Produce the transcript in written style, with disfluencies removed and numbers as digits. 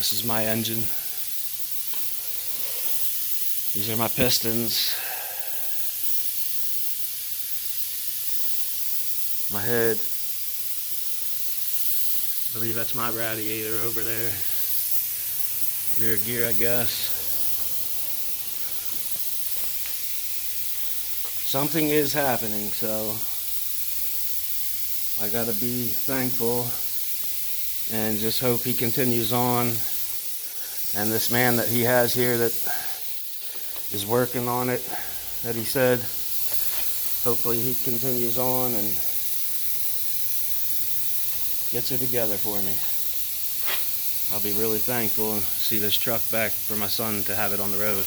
This is my engine. These are my pistons. My head. I believe that's my radiator over there. Rear gear, I guess. Something is happening, so I gotta be thankful and just hope he continues on. And this man that he has here that is working on it, that he said, hopefully he continues on and gets it together for me. I'll be really thankful and see this truck back for my son to have it on the road.